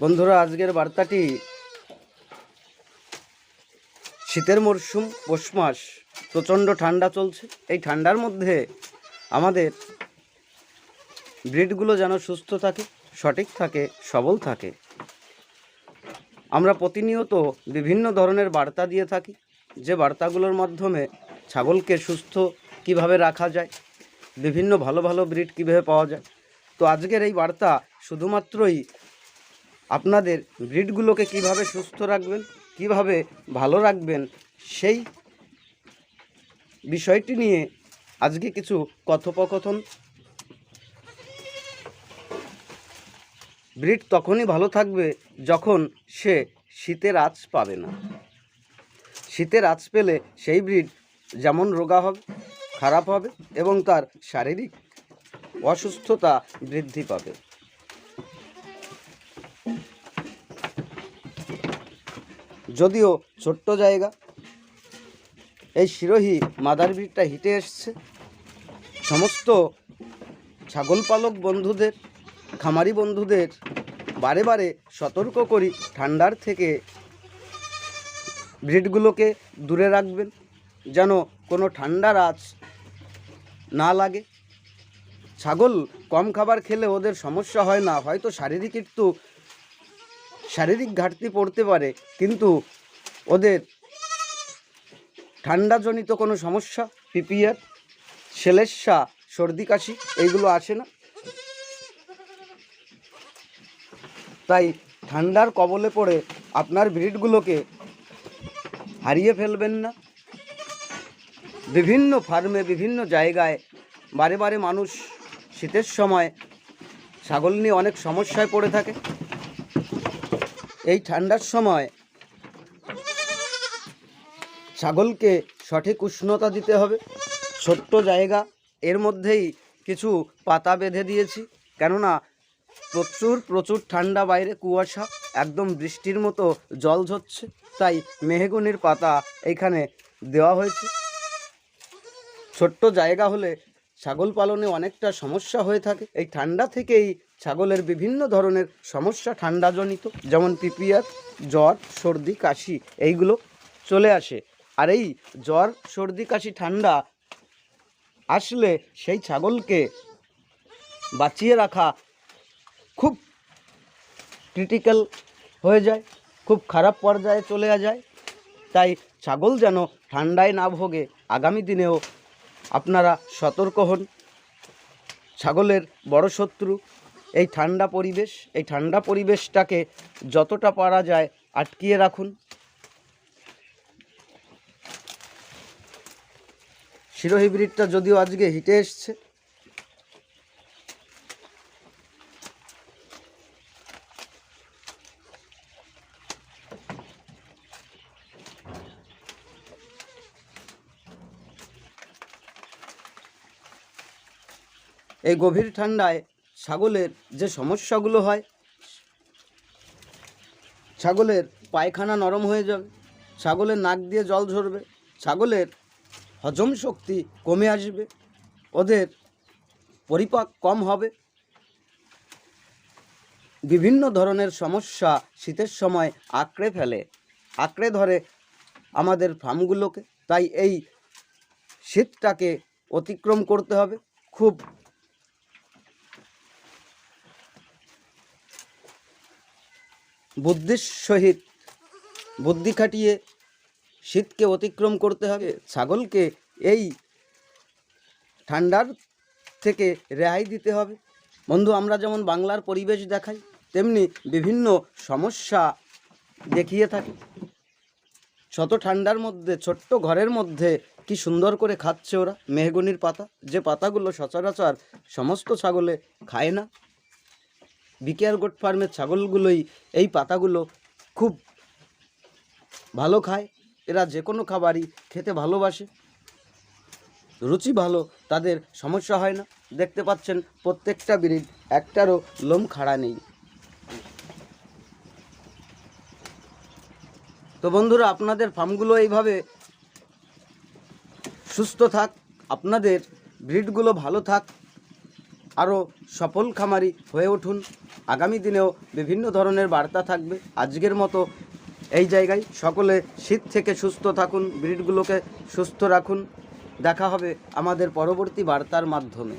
বন্ধুরা, আজকের বার্তাটি শীতের মরশুম, পৌষ মাস, প্রচণ্ড ঠান্ডা চলছে। এই ঠান্ডার মধ্যে আমাদের ব্রিডগুলো যেন সুস্থ থাকে, সঠিক থাকে, সবল থাকে। আমরা প্রতিনিয়ত বিভিন্ন ধরনের বার্তা দিয়ে থাকি, যে বার্তাগুলোর মাধ্যমে ছাগলকে সুস্থ কিভাবে রাখা যায়, বিভিন্ন ভালো ভালো ব্রিড কীভাবে পাওয়া যায়। তো আজকের এই বার্তা শুধুমাত্রই আপনাদের ব্রিডগুলোকে কিভাবে সুস্থ রাখবেন, কিভাবে ভালো রাখবেন, সেই বিষয়টি নিয়ে আজকে কিছু কথোপকথন। ব্রিড তখনই ভালো থাকবে যখন সে শীতের আঁচ পাবে না। শীতের আঁচ পেলে সেই ব্রিড যেমন রোগা হবে, খারাপ হবে এবং তার শারীরিক অসুস্থতা বৃদ্ধি পাবে। যদিও ছোট্ট জায়গা, এই শিরোহী মাদার ব্রিডটা হিটে এসছে। সমস্ত ছাগল পালক বন্ধুদের, খামারি বন্ধুদের বারে বারে সতর্ক করি, ঠান্ডার থেকে ব্রিডগুলোকে দূরে রাখবেন, যেন কোনো ঠান্ডার আঁচ না লাগে। ছাগল কম খাবার খেলে ওদের সমস্যা হয় না, হয়তো শারীরিক ঘাটতি পড়তে পারে, কিন্তু ওদের ঠান্ডাজনিত কোনো সমস্যা, পিপিআর, সেলেসা, সর্দি কাশি এইগুলো আসে না। তাই ঠান্ডার কবলে পড়ে আপনার ব্রিডগুলোকে হারিয়ে ফেলবেন না। বিভিন্ন ফার্মে, বিভিন্ন জায়গায় বারে বারে মানুষ শীতের সময় ছাগল নিয়ে অনেক সমস্যায় পড়ে থাকে। এই ঠান্ডার সময় ছাগলকে সঠিক উষ্ণতা দিতে হবে। ছোট্ট জায়গা, এর মধ্যেই কিছু পাতা বেঁধে দিয়েছি, কেননা প্রচুর ঠান্ডা, বাইরে কুয়াশা, একদম বৃষ্টির মতো জল ঝরছে, তাই মেহগনির পাতা এইখানে দেওয়া হয়েছে। ছোট্ট জায়গা হলে ছাগল পালনে অনেকটা সমস্যা হয়ে থাকে। এই ঠান্ডা থেকেই ছাগলের বিভিন্ন ধরনের সমস্যা ঠান্ডাজনিত, যেমন পিপিআর, জ্বর, সর্দি, কাশি এইগুলো চলে আসে। আর এই জ্বর, সর্দি, কাশি, ঠান্ডা আসলে সেই ছাগলকে বাঁচিয়ে রাখা খুব ক্রিটিক্যাল হয়ে যায়, খুব খারাপ পর্যায়ে চলে যায়। তাই ছাগল যেন ঠান্ডায় না ভোগে, আগামী দিনেও আপনারা সতর্ক হন। ছাগলের বড় শত্রু এই ঠান্ডা পরিবেশ। এই ঠান্ডা পরিবেশটাকে যতটা পারা যায় আটকিয়ে রাখুন। শিরোহী ব্রিডটা যদিও আজকে হিটে এসছে, এই গভীর ঠান্ডায় ছাগলের যে সমস্যাগুলো হয়, ছাগলের পায়খানা নরম হয়ে যাবে, ছাগলের নাক দিয়ে জল ঝরবে, ছাগলের হজম শক্তি কমে আসবে, ওদের পরিপাক কম হবে, বিভিন্ন ধরনের সমস্যা শীতের সময় আঁকড়ে ধরে আমাদের ফার্মগুলোকে। তাই এই শীতটাকে অতিক্রম করতে হবে, খুব বুদ্ধির সহিত বুদ্ধি খাটিয়ে শীতকে অতিক্রম করতে হবে। ছাগলকে এই ঠান্ডার থেকে রেহাই দিতে হবে। বন্ধু, আমরা যেমন বাংলার পরিবেশ দেখাই, তেমনি বিভিন্ন সমস্যা দেখিয়ে থাকি। শত ঠান্ডার মধ্যে ছোট্ট ঘরের মধ্যে কি সুন্দর করে খাচ্ছে ওরা মেহগনির পাতা, যে পাতাগুলো সচরাচর সমস্ত ছাগলে খায় না। বিকেআর গোট ফার্মের ছাগলগুলোই এই পাতাগুলো খুব ভালো খায়। এরা যে কোনো খাবারই খেতে ভালোবাসে, রুচি ভালো, তাদের সমস্যা হয় না। দেখতে পাচ্ছেন প্রত্যেকটা ব্রিড, একটারও লোম খাড়া নেই। তো বন্ধুরা, আপনাদের ফার্মগুলো এইভাবে সুস্থ থাক, আপনাদের ব্রিডগুলো ভালো থাক, আরও সফল খামারি হয়ে উঠুন। আগামী দিনেও বিভিন্ন ধরনের বার্তা থাকবে। আজকের মতো এই জায়গায় সকলে শীত থেকে সুস্থ থাকুন, ব্রিডগুলোকে সুস্থ রাখুন। দেখা হবে আমাদের পরবর্তী বার্তার মাধ্যমে।